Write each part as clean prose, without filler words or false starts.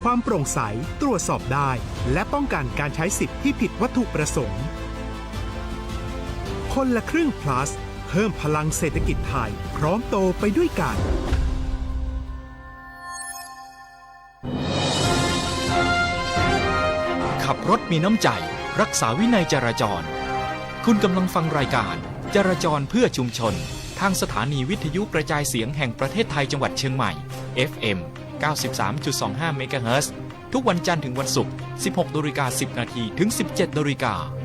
ความโปร่งใสตรวจสอบได้และป้องกันการใช้สิทธิ์ที่ผิดวัตถุประสงค์ คนละครึ่ง plus เพิ่มพลังเศรษฐกิจไทยพร้อมโตไปด้วยกันขับรถมีน้ำใจรักษาวินัยจราจรคุณกำลังฟังรายการจราจรเพื่อชุมชนทางสถานีวิทยุกระจายเสียงแห่งประเทศไทยจังหวัดเชียงใหม่ FM 93.25 เมกะเฮิรตซ์ทุกวันจันทร์ถึงวันศุกร์ 16:10 น.ถึง 17:00 น.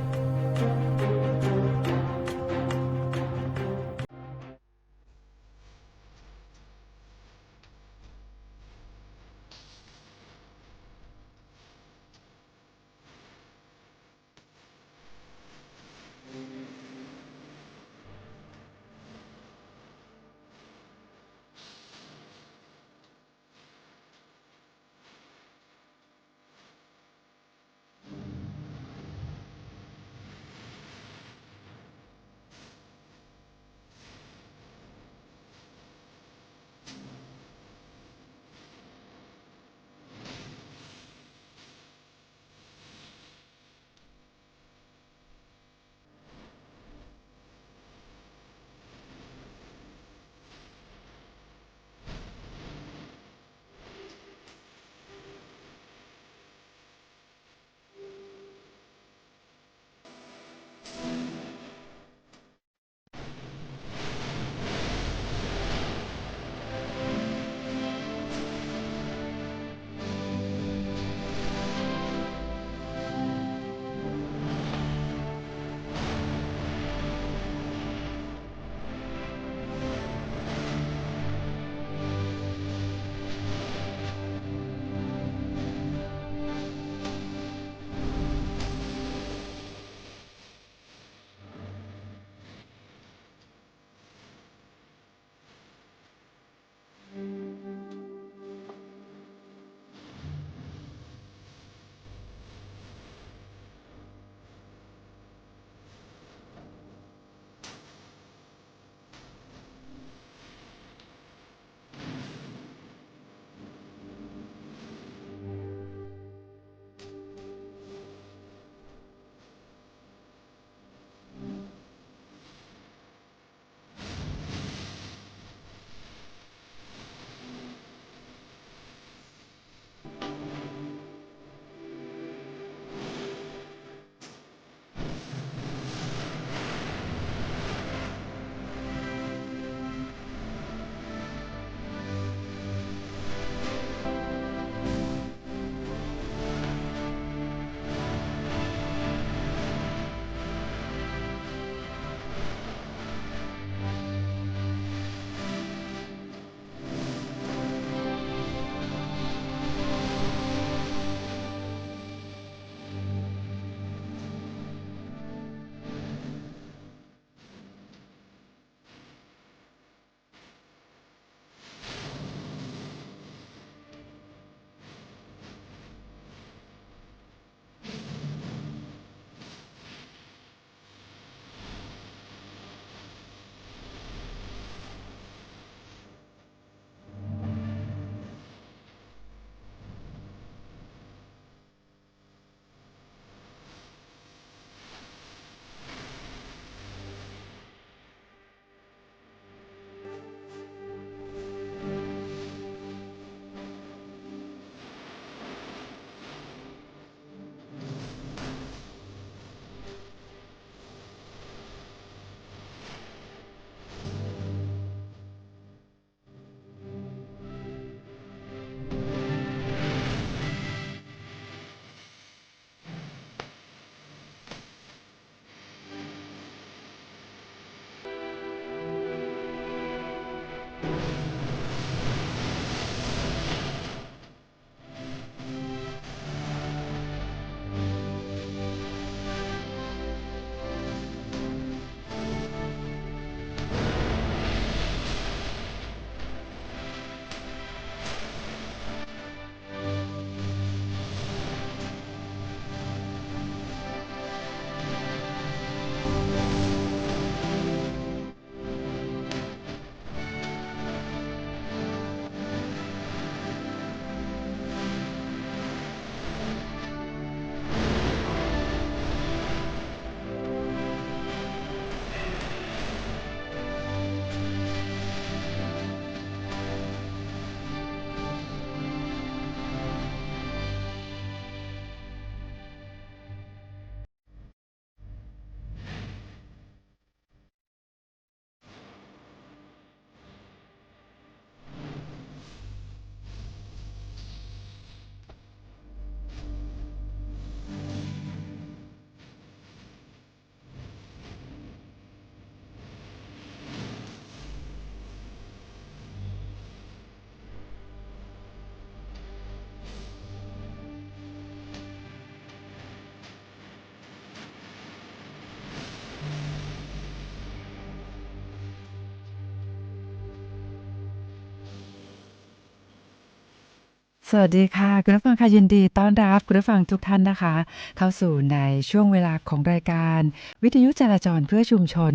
วัสดีค่ะคุณผู้ฟังค่ะยินดีต้อนรับคุณผู้ฟังทุกท่านนะคะเข้าสู่ในช่วงเวลาของรายการวิทยุจราจรเพื่อชุมชน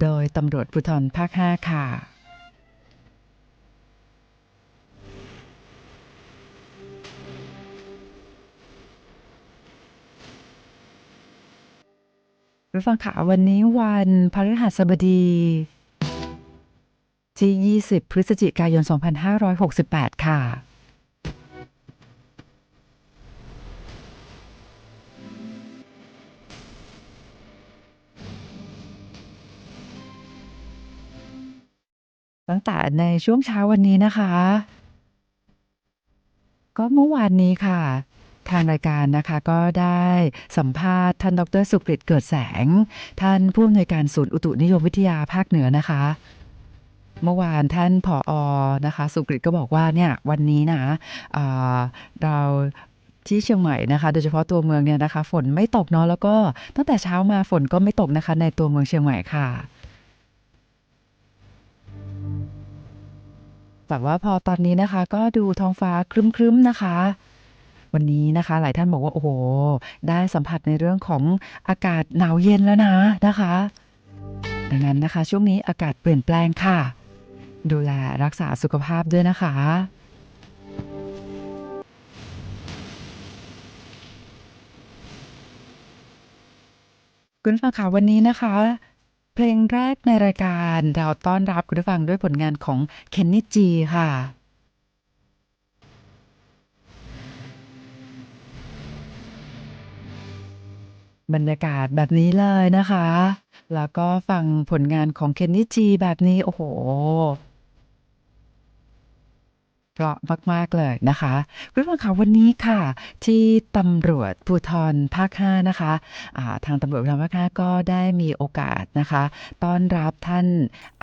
โดยตำรวจภูธรภาค5ค่ะคุณผู้ฟังค่ะวันนี้วันพฤหัสบดีที่20พฤศจิกายน2568ค่ะตั้งแต่ในช่วงเช้าวันนี้นะคะก็เมื่อวานนี้ค่ะทางรายการนะคะก็ได้สัมภาษณ์ท่านดรสุกฤตเกิดแสงท่านผู้อำนวยการศูนย์อุตุนิยมวิทยาภาคเหนือนะคะเมื่อวานท่านผอนะคะสุกฤตก็บอกว่าเนี่ยวันนี้นะอ่าเราที่เชียงใหม่นะคะโดยเฉพาะตัวเมืองเนี่ยนะคะฝนไม่ตกเนาะแล้วก็ตั้งแต่เช้ามาฝนก็ไม่ตกนะคะในตัวเมืองเชียงใหม่ค่ะแต่ว่าพอตอนนี้นะคะก็ดูท้องฟ้าครึ้มๆนะคะ วันนี้นะคะหลายท่านบอกว่าโอ้โหได้สัมผัสในเรื่องของอากาศหนาวเย็นแล้วนะนะคะดังนั้นนะคะช่วงนี้อากาศเปลี่ยนแปลงค่ะดูแลรักษาสุขภาพด้วยนะคะคุณผู้ฟังค่ะวันนี้นะคะเพลงแรกในรายการเราต้อนรับคุณผู้ฟังด้วยผลงานของเคนนี่จีค่ะบรรยากาศแบบนี้เลยนะคะแล้วก็ฟังผลงานของเคนนี่จีแบบนี้โอ้โห เพราะมากๆเลยนะคะคุณผู้ฟังคะวันนี้ค่ะที่ตำรวจภูธรภาค5นะคะทางตำรวจภูธรภาค5ก็ได้มีโอกาสนะคะต้อนรับท่าน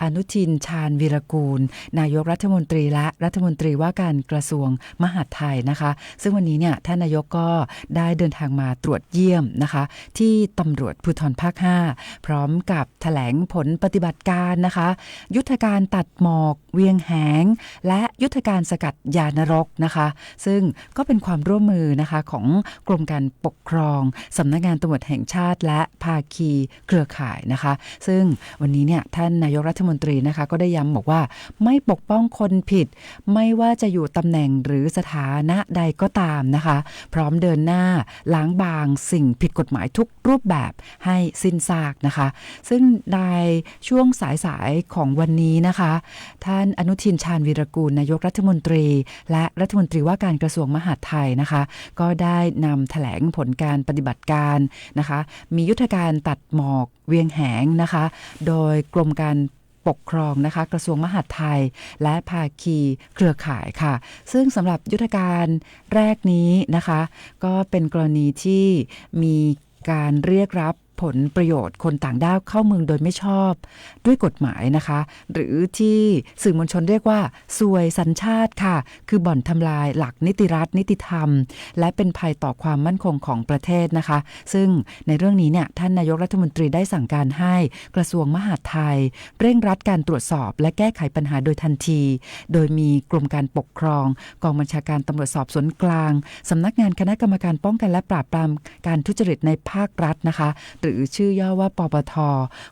อนุทินชาญวีรกูลนายกรัฐมนตรีและรัฐมนตรีว่าการกระทรวงมหาดไทยนะคะซึ่งวันนี้เนี่ยท่านนายกก็ได้เดินทางมาตรวจเยี่ยมนะคะที่ตำรวจภูธรภาค5พร้อมกับแถลงผลปฏิบัติการนะคะยุทธการตัดหมอกเวียงแหงและยุทธการสกัดยานรกนะคะซึ่งก็เป็นความร่วมมือนะคะของกรมการปกครองสำนักงานตำรวจแห่งชาติและภาคีเครือข่ายนะคะซึ่งวันนี้เนี่ยท่านนายกรัฐมนตรีนะคะก็ได้ย้ำบอกว่าไม่ปกป้องคนผิดไม่ว่าจะอยู่ตำแหน่งหรือสถานะใดก็ตามนะคะพร้อมเดินหน้าล้างบางสิ่งผิดกฎหมายทุกรูปแบบให้สิ้นซากนะคะซึ่งในช่วงสายๆของวันนี้นะคะท่านอนุทินชาญวีรกูลนายกรัฐมนตรีและรัฐมนตรีว่าการกระทรวงมหาดไทยนะคะก็ได้นำแถลงผลการปฏิบัติการนะคะมียุทธการตัดหมอกเวียงแหงนะคะโดยกรมการปกครองนะคะกระทรวงมหาดไทยและภาคีเครือข่ายค่ะซึ่งสำหรับยุทธการแรกนี้นะคะก็เป็นกรณีที่มีการเรียกรับผลประโยชน์คนต่างด้าวเข้าเมืองโดยไม่ชอบด้วยกฎหมายนะคะหรือที่สื่อมวลชนเรียกว่าสวยสัญชาติค่ะคือบ่อนทำลายหลักนิติรัฐนิติธรรมและเป็นภัยต่อความมั่นคงของประเทศนะคะซึ่งในเรื่องนี้เนี่ยท่านนายกรัฐมนตรีได้สั่งการให้กระทรวงมหาดไทยเร่งรัดการตรวจสอบและแก้ไขปัญหาโดยทันทีโดยมีกรมการปกครองกองบัญชาการตำรวจสอบสวนกลางสำนักงานคณะกรรมการป้องกันและปราบปรามการทุจริตในภาครัฐนะคะหรือชื่อย่อว่าปปท.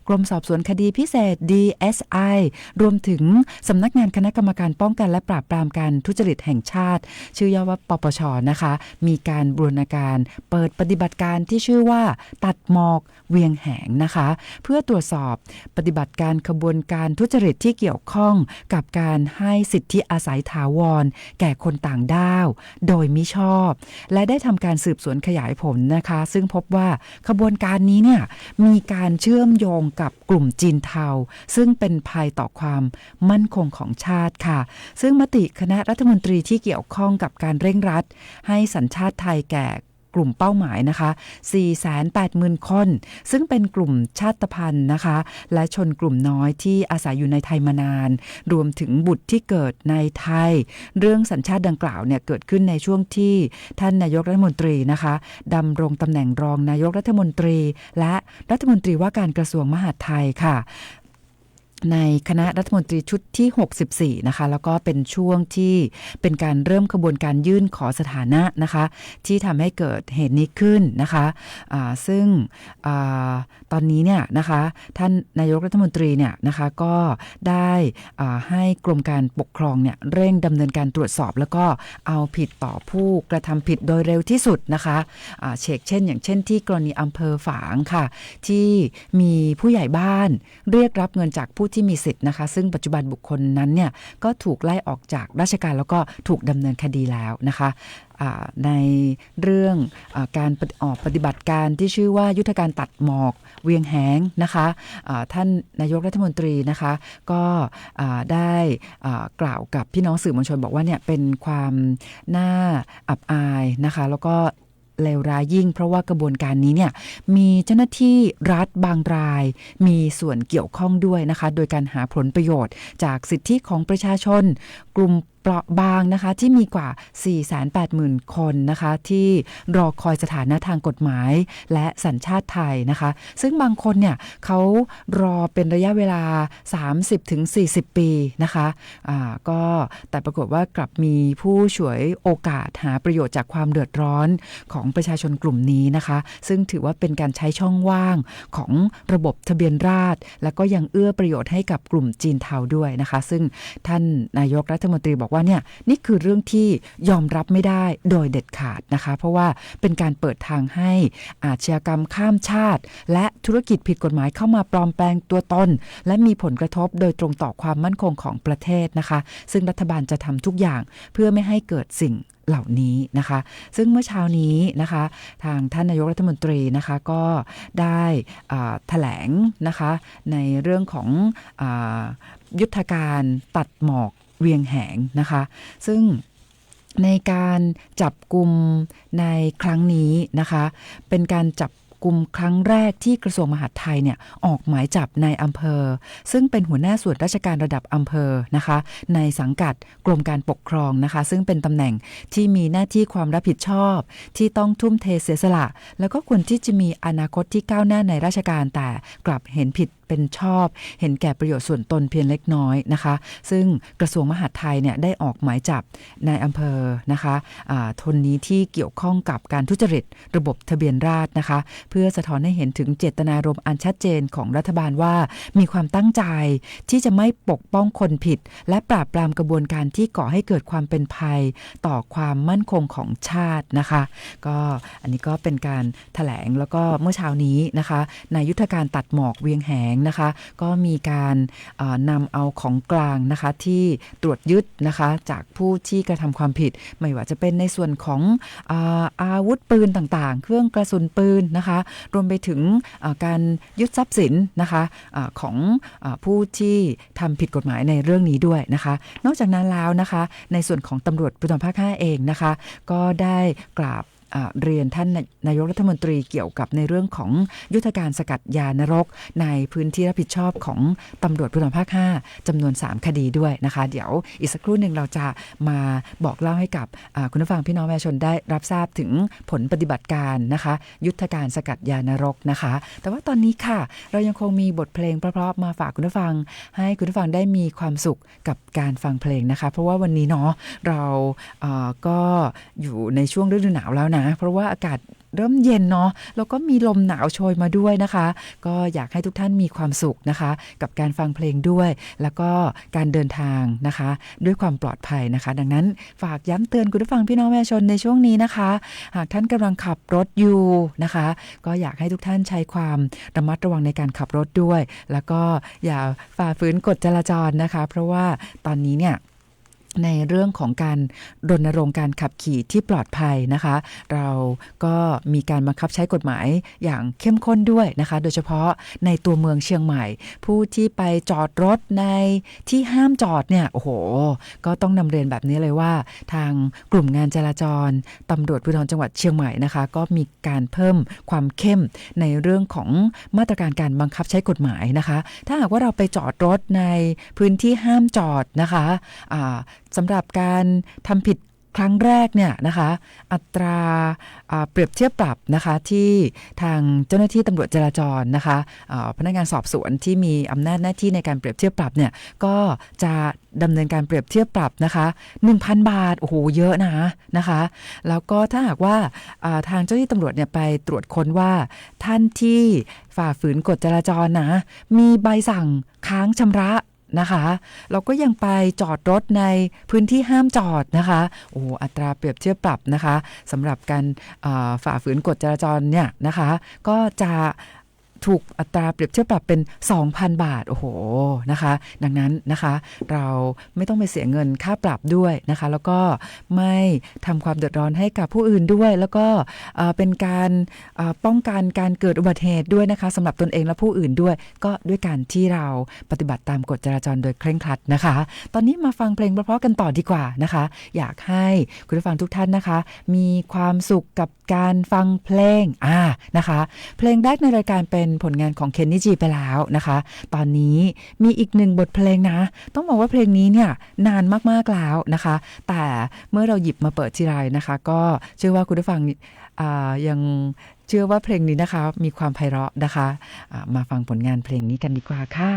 กรมสอบสวนคดีพิเศษ DSI รวมถึงสำนักงานคณะกรรมการป้องกันและปราบปรามการทุจริตแห่งชาติชื่อย่อว่าปปช.นะคะมีการบูรณาการเปิดปฏิบัติการที่ชื่อว่าตัดหมอกเวียงแหงนะคะเพื่อตรวจสอบปฏิบัติการขบวนการทุจริตที่เกี่ยวข้องกับการให้สิทธิอาศัยถาวรแก่คนต่างด้าวโดยมิชอบและได้ทำการสืบสวนขยายผลนะคะซึ่งพบว่าขบวนการนี้เนี่ยมีการเชื่อมโยงกับกลุ่มจีนเทาซึ่งเป็นภัยต่อความมั่นคงของชาติค่ะซึ่งมติคณะรัฐมนตรีที่เกี่ยวข้องกับการเร่งรัดให้สัญชาติไทยแก่กลุ่มเป้าหมายนะคะ 480,000 คนซึ่งเป็นกลุ่มชาติพันธุ์นะคะและชนกลุ่มน้อยที่อาศัยอยู่ในไทยมานานรวมถึงบุตรที่เกิดในไทยเรื่องสัญชาติดังกล่าวเนี่ยเกิดขึ้นในช่วงที่ท่านนายกรัฐมนตรีนะคะดำรงตำแหน่งรองนายกรัฐมนตรีและรัฐมนตรีว่าการกระทรวงมหาดไทยค่ะ ในคณะรัฐมนตรีชุดที่64นะคะแล้วก็เป็นช่วงที่เป็นการเริ่มขบวนการยื่นขอสถานะนะคะที่ทำให้เกิดเหตุนี้ขึ้นนะคะซึ่งตอนนี้เนี่ยนะคะท่านนายกรัฐมนตรีเนี่ยนะคะก็ได้ให้กรมการปกครองเนี่ยเร่งดำเนินการตรวจสอบแล้วก็เอาผิดต่อผู้กระทำผิดโดยเร็วที่สุดนะคะเช่นอย่างเช่นที่กรณีอำเภอฝางค่ะที่มีผู้ใหญ่บ้านเรียกรับเงินจากผู้ที่มีสิทธิ์นะคะซึ่งปัจจุบันบุคคลนั้นเนี่ยก็ถูกไล่ออกจากราชการแล้วก็ถูกดำเนินคดีแล้วนะคะในเรื่องการออกปฏิบัติการที่ชื่อว่ายุทธการตัดหมอกเวียงแหงนะคะท่านนายกรัฐมนตรีนะคะก็ได้กล่าวกับพี่น้องสื่อมวลชนบอกว่าเนี่ยเป็นความน่าอับอายนะคะแล้วก็เลวร้ายยิ่งเพราะว่ากระบวนการนี้เนี่ยมีเจ้าหน้าที่รัฐบางรายมีส่วนเกี่ยวข้องด้วยนะคะโดยการหาผลประโยชน์จากสิทธิของประชาชนกลุ่มเปราะบางนะคะที่มีกว่า 480,000 คนนะคะที่รอคอยสถานะทางกฎหมายและสัญชาติไทยนะคะซึ่งบางคนเนี่ยเขารอเป็นระยะเวลา 30-40 ปีนะคะก็แต่ปรากฏว่ากลับมีผู้ฉวยโอกาสหาประโยชน์จากความเดือดร้อนของประชาชนกลุ่มนี้นะคะซึ่งถือว่าเป็นการใช้ช่องว่างของระบบทะเบียนราษฎร์และก็ยังเอื้อประโยชน์ให้กับกลุ่มจีนเทาด้วยนะคะซึ่งท่านนายกรัฐมนตรีบอกว่าเนี่ยนี่คือเรื่องที่ยอมรับไม่ได้โดยเด็ดขาดนะคะเพราะว่าเป็นการเปิดทางให้อาชญากรรมข้ามชาติและธุรกิจผิดกฎหมายเข้ามาปลอมแปลงตัวตนและมีผลกระทบโดยตรงต่อความมั่นคงของประเทศนะคะซึ่งรัฐบาลจะทำทุกอย่างเพื่อไม่ให้เกิดสิ่งเหล่านี้นะคะซึ่งเมื่อเช้านี้นะคะทางท่านนายกรัฐมนตรีนะคะก็ได้แถลงนะคะในเรื่องของยุทธการตัดหมอกเวียงแหงนะคะซึ่งในการจับกุมในครั้งนี้นะคะเป็นการจับกุมครั้งแรกที่กระทรวงมหาดไทยเนี่ยออกหมายจับในอำเภอซึ่งเป็นหัวหน้าส่วนราชการระดับอำเภอนะคะในสังกัดกรมการปกครองนะคะซึ่งเป็นตำแหน่งที่มีหน้าที่ความรับผิดชอบที่ต้องทุ่มเทเสียสละแล้วก็ควรที่จะมีอนาคตที่ก้าวหน้าในราชการแต่กลับเห็นผิดเป็นชอบเห็นแก่ประโยชน์ส่วนตนเพียงเล็กน้อยนะคะซึ่งกระทรวงมหาดไทยเนี่ยได้ออกหมายจับนายอำเภอนะคะทนนี้ที่เกี่ยวข้องกับการทุจริตระบบทะเบียนราษฎร์นะคะเพื่อสะท้อนให้เห็นถึงเจตนารมณ์อันชัดเจนของรัฐบาลว่ามีความตั้งใจที่จะไม่ปกป้องคนผิดและปราบปรามกระบวนการที่ก่อให้เกิดความเป็นภัยต่อความมั่นคงของชาตินะคะก็อันนี้ก็เป็นการแถลงแล้วก็เมื่อเช้านี้นะคะในยุทธการตัดหมอกเวียงแหงนะคะก็มีการนำเอาของกลางนะคะที่ตรวจยึดนะคะจากผู้ที่กระทำความผิดไม่ว่าจะเป็นในส่วนของอาวุธปืนต่างๆเครื่องกระสุนปืนนะคะรวมไปถึงการยึดทรัพย์สินนะคะของผู้ที่ทำผิดกฎหมายในเรื่องนี้ด้วยนะคะนอกจากนั้นแล้วนะคะในส่วนของตำรวจภูธรภาค 5เองนะคะก็ได้กราบเรียนท่านนายกรัฐมนตรีเกี่ยวกับในเรื่องของยุทธการสกัดยานรกในพื้นที่รับผิดชอบของตำรวจภูธรภาค 5จำนวน3คดีด้วยนะคะเดี๋ยวอีกสักครู่หนึ่งเราจะมาบอกเล่าให้กับคุณผู้ฟังพี่น้องประชาชนได้รับทราบถึงผลปฏิบัติการนะคะยุทธการสกัดยานรกนะคะแต่ว่าตอนนี้ค่ะเรายังคงมีบทเพลงเพราะๆมาฝากคุณผู้ฟังให้คุณผู้ฟังได้มีความสุขกับการฟังเพลงนะคะเพราะว่าวันนี้เนาะเราก็อยู่ในช่วงฤดูหนาวแล้วนะเพราะว่าอากาศเริ่มเย็นเนาะแล้วก็มีลมหนาวโชยมาด้วยนะคะก็อยากให้ทุกท่านมีความสุขนะคะกับการฟังเพลงด้วยแล้วก็การเดินทางนะคะด้วยความปลอดภัยนะคะดังนั้นฝากย้ำเตือนคุณผู้ฟังพี่น้องประชาชนในช่วงนี้นะคะหากท่านกำลังขับรถอยู่นะคะก็อยากให้ทุกท่านใช้ความระมัดระวังในการขับรถด้วยแล้วก็อย่าฝ่าฝืนกฎจราจรนะคะเพราะว่าตอนนี้เนี่ยในเรื่องของการรณรงค์การขับขี่ที่ปลอดภัยนะคะเราก็มีการบังคับใช้กฎหมายอย่างเข้มข้นด้วยนะคะโดยเฉพาะในตัวเมืองเชียงใหม่ผู้ที่ไปจอดรถในที่ห้ามจอดเนี่ยโอ้โหก็ต้องนำเรียนแบบนี้เลยว่าทางกลุ่มงานจราจรตำรวจภูธรจังหวัดเชียงใหม่นะคะก็มีการเพิ่มความเข้มในเรื่องของมาตรการการบังคับใช้กฎหมายนะคะถ้าหากว่าเราไปจอดรถในพื้นที่ห้ามจอดนะคะสำหรับการทำผิด ครั้งแรกเนี่ยนะคะอัตราเปรียบเทียบปรับนะคะที่ทางเจ้าหน้าที่ตำรวจจราจรนะคะพนักงานสอบสวนที่มีอำนาจหน้าที่ในการเปรียบเทียบปรับเนี่ยก็จะดำเนินการเปรียบเทียบปรับนะคะ 1,000 บาทโอ้โหเยอะนะคะแล้วก็ถ้าหากว่าทางเจ้าหน้าที่ตำรวจเนี่ยไปตรวจค้นว่าท่านที่ฝ่าฝืนกฎจราจรนะมีใบสั่งค้างชำระนะคะเราก็ยังไปจอดรถในพื้นที่ห้ามจอดนะคะโอ้อัตราเปรียบเทียบปรับนะคะสำหรับการฝ่าฝืนกฎจราจรเนี่ยนะคะก็จะถูกอัตราเปรียบเทียบปรับเป็น 2,000 บาทโอ้โหนะคะดังนั้นนะคะเราไม่ต้องไปเสียเงินค่าปรับด้วยนะคะแล้วก็ไม่ทำความเดือดร้อนให้กับผู้อื่นด้วยแล้วก็เป็นการป้องกันการเกิดอุบัติเหตุด้วยนะคะสำหรับตนเองและผู้อื่นด้วยก็ด้วยการที่เราปฏิบัติตามกฎจราจรโดยเคร่งครัดนะคะตอนนี้มาฟังเพลงเพราะๆกันต่อดีกว่านะคะอยากให้คุณผู้ฟังทุกท่านนะคะมีความสุขกับการฟังเพลงนะคะเพลงแรกในรายการเป็นผลงานของเคนนี่จีไปแล้วนะคะตอนนี้มีอีกหนึ่งบทเพลงนะต้องบอกว่าเพลงนี้เนี่ยนานมากๆแล้วนะคะแต่เมื่อเราหยิบมาเปิดทีไรนะคะก็เชื่อว่าคุณผู้ฟังยังเชื่อว่าเพลงนี้นะคะมีความไพเราะนะคะมาฟังผลงานเพลงนี้กันดีกว่าค่ะ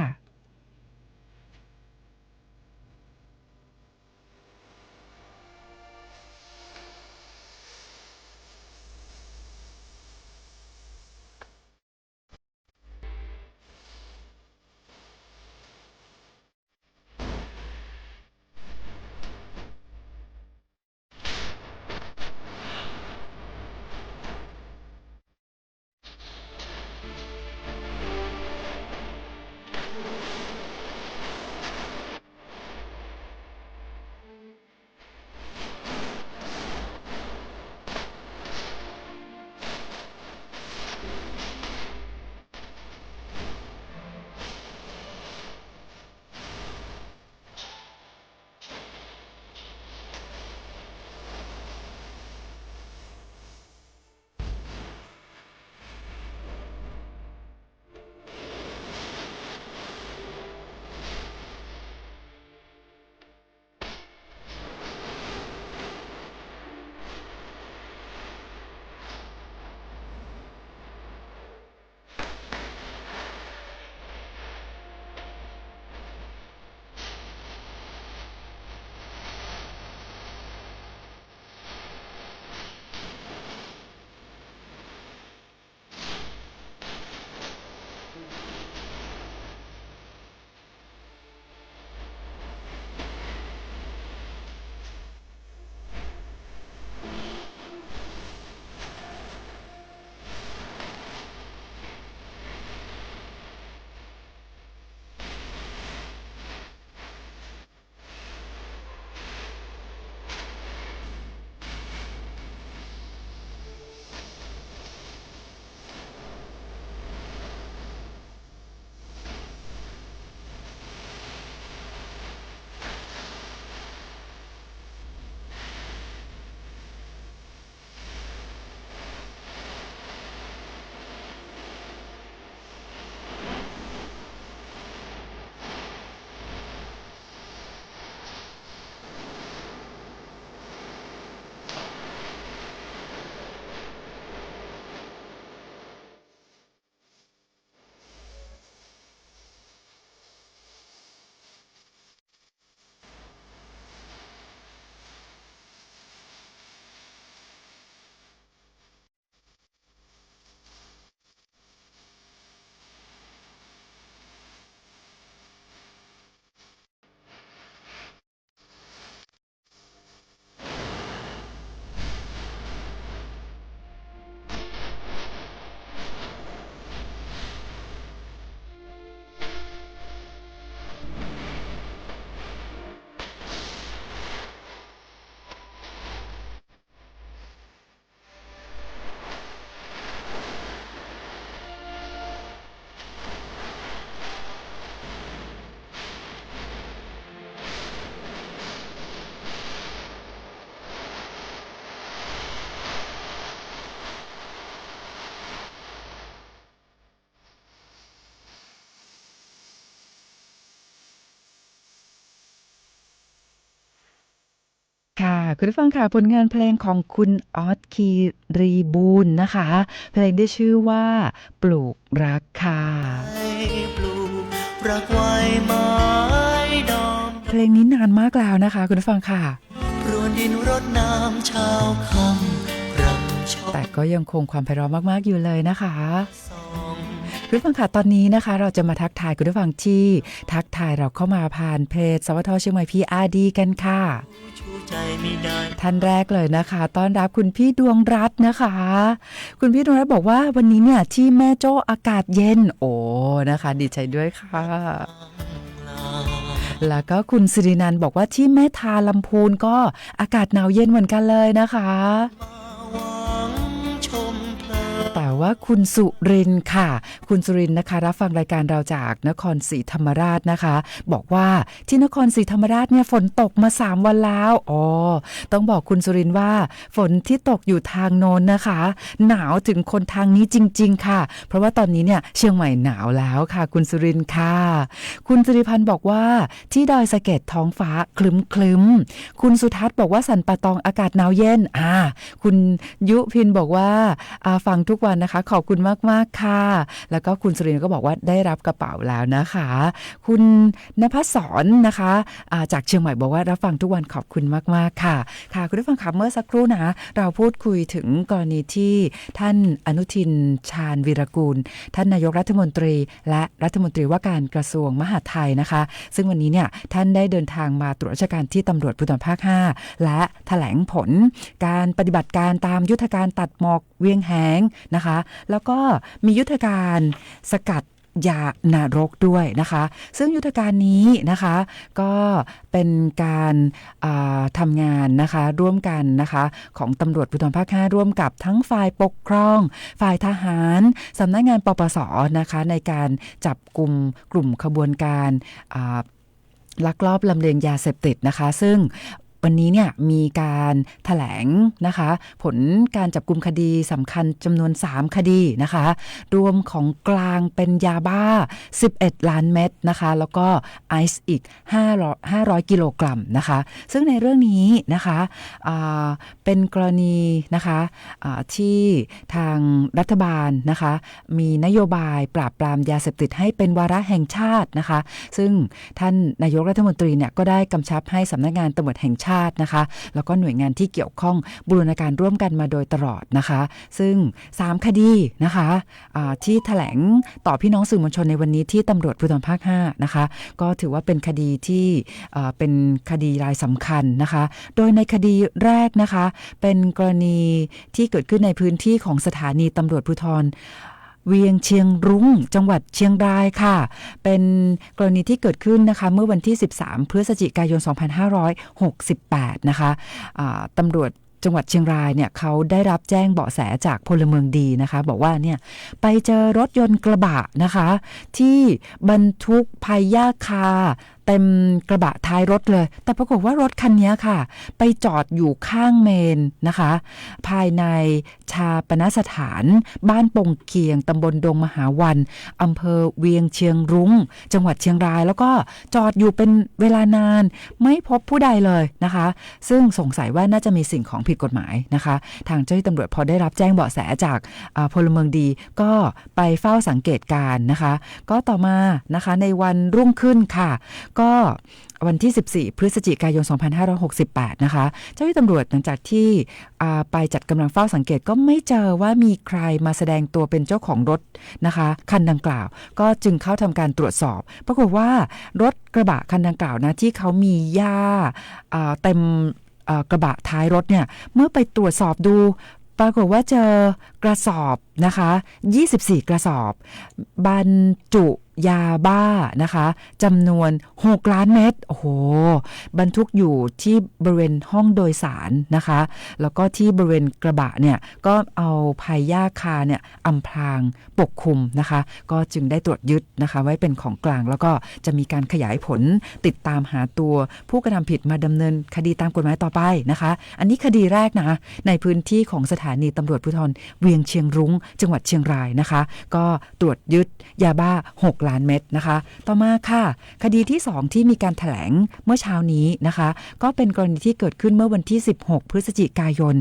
คุณผู้ฟังค่ะผลงานเพลงของคุณออสคีรีบูลย์นะคะเพลงได้ชื่อว่าปลูกรักค่ะปลูกรักไว้ไม้ดอมเพลงนี้นานมากแล้วนะคะคุณผู้ฟังค่ะพรวนดินรดน้ำเช้าค่ำรำชอบแต่ก็ยังคงความไพเราะมากๆอยู่เลยนะคะ ส่อง คุณผู้ฟังค่ะตอนนี้นะคะเราจะมาทักทายคุณผู้ฟังที่ทักทายเราเข้ามาผ่านเพจสวทเชียงใหม่ PRD กันค่ะชูใจไม่ได้ท่านแรกเลยนะคะต้อนรับคุณพี่ดวงรัตน์นะคะคุณพี่ดวงรัตน์บอกว่าวันนี้เนี่ยที่แม่โจ้อากาศเย็นโอ้นะคะดีใจด้วยค่ะแล้วก็คุณสิรินันท์บอกว่าที่แม่ทาลำพูนก็อากาศหนาวเย็นเหมือนกันเลยนะคะแต่ว่าคุณสุรินทร์ค่ะคุณสุรินทร์นะคะรับฟังรายการเราจากนครศรีธรรมราชนะคะบอกว่าที่นครศรีธรรมราชเนี่ยฝนตกมา3วันแล้วต้องบอกคุณสุรินทร์ว่าฝนที่ตกอยู่ทางโน้นนะคะหนาวถึงคนทางนี้จริงๆค่ะเพราะว่าตอนนี้เนี่ยเชียงใหม่หนาวแล้วค่ะคุณสุรินทร์ค่ะคุณสิริพันธ์บอกว่าที่ดอยสะเก็ดท้องฟ้าคลึ้มๆคุณสุทัศน์บอกว่าสันป่าตองอากาศหนาวเย็นคุณยุพินบอกว่าฟังทุกวันนะคะขอบคุณมากๆค่ะแล้วก็คุณสุรินทร์ก็บอกว่าได้รับกระเป๋าแล้วนะคะคุณณภัสสรนะคะจากเชียงใหม่บอกว่ารับฟังทุกวันขอบคุณมากๆค่ะค่ะคุณผู้ฟังครับเมื่อสักครู่นะเราพูดคุยถึงกรณีที่ท่านอนุทินชาญวีรกูลท่านนายกรัฐมนตรีและรัฐมนตรีว่าการกระทรวงมหาดไทยนะคะซึ่งวันนี้เนี่ยท่านได้เดินทางมาตรวจราชการที่ตำรวจภูธรภาค5และแถลงผลการปฏิบัติการตามยุทธการตัดหมอกเวียงแหงนะคะแล้วก็มียุทธการสกัดยานรกด้วยนะคะซึ่งยุทธการนี้นะคะก็เป็นการทำงานนะคะร่วมกันนะคะของตำรวจภูธรภาค5ร่วมกับทั้งฝ่ายปกครองฝ่ายทหารสำนักงานปปส.นะคะในการจับกลุ่มขบวนการลักลอบลำเลียงยาเสพติดนะคะซึ่งวันนี้เนี่ยมีการแถลงนะคะผลการจับกุมคดีสำคัญจำนวน3คดีนะคะรวมของกลางเป็นยาบ้า11ล้านเม็ดนะคะแล้วก็ไอซ์อีก500กิโลกรัมนะคะซึ่งในเรื่องนี้นะคะเป็นกรณีนะคะที่ทางรัฐบาลนะคะมีนโยบายปราบปรามยาเสพติดให้เป็นวาระแห่งชาตินะคะซึ่งท่านนายกรัฐมนตรีเนี่ยก็ได้กำชับให้สำนักงานตำรวจแห่งชาตินะคะแล้วก็หน่วยงานที่เกี่ยวข้องบูรณาการร่วมกันมาโดยตลอดนะคะซึ่ง3คดีนะคะที่แถลงต่อพี่น้องสื่อมวลชนในวันนี้ที่ตำรวจภูธรภาค5นะคะก็ถือว่าเป็นคดีที่เป็นคดีรายสำคัญนะคะโดยในคดีแรกนะคะเป็นกรณีที่เกิดขึ้นในพื้นที่ของสถานีตำรวจภูธรเวียงเชียงรุ้งจังหวัดเชียงรายค่ะเป็นกรณีที่เกิดขึ้นนะคะเมื่อวันที่13พฤศจิกายน2568นะคะตำรวจจังหวัดเชียงรายเนี่ยเขาได้รับแจ้งเบาะแสจากพลเมืองดีนะคะบอกว่าเนี่ยไปเจอรถยนต์กระบะนะคะที่บรรทุกพายาคาเต็มกระบะท้ายรถเลยแต่ปรากฏว่ารถคันนี้ค่ะไปจอดอยู่ข้างเมนนะคะภายในชาปนสถานบ้านปงเกียงตำบลดงมหาวันอำเภอเวียงเชียงรุ้งจังหวัดเชียงรายแล้วก็จอดอยู่เป็นเวลานานไม่พบผู้ใดเลยนะคะซึ่งสงสัยว่าน่าจะมีสิ่งของผิดกฎหมายนะคะทางเจ้าหน้าที่ตำรวจพอได้รับแจ้งเบาะแสจากพลเมืองดีก็ไปเฝ้าสังเกตการณ์นะคะก็ต่อมานะคะในวันรุ่งขึ้นค่ะก็วันที่14พฤศจิกายน2568นะคะเจ้าหน้าที่ตำรวจหลังจากที่ไปจัดกำลังเฝ้าสังเกตก็ไม่เจอว่ามีใครมาแสดงตัวเป็นเจ้าของรถนะคะคันดังกล่าวก็จึงเข้าทำการตรวจสอบปรากฏว่ารถกระบะคันดังกล่าวนะที่เขามีหญ้าเต็มกระบะท้ายรถเนี่ยเมื่อไปตรวจสอบดูปรากฏว่าเจอกระสอบนะคะ24กระสอบบรรจุยาบ้านะคะจำนวน6ล้านเม็ดโอ้โหบรรทุกอยู่ที่บริเวณห้องโดยสารนะคะแล้วก็ที่บริเวณกระบะเนี่ยก็เอาพายย่าคาเนี่ยอำพรางปกคลุมนะคะก็จึงได้ตรวจยึดนะคะไว้เป็นของกลางแล้วก็จะมีการขยายผลติดตามหาตัวผู้กระทำผิดมาดำเนินคดีตามกฎหมายต่อไปนะคะอันนี้คดีแรกนะในพื้นที่ของสถานีตำรวจภูธรเวียงเชียงรุ้ง จังหวัดเชียงรายนะคะก็ตรวจยึดยาบ้า6ล้านเม็ดนะคะต่อมาค่ะคดีที่2ที่มีการแถลงเมื่อเช้านี้นะคะก็เป็นกรณีที่เกิดขึ้นเมื่อวันที่16พฤศจิกายน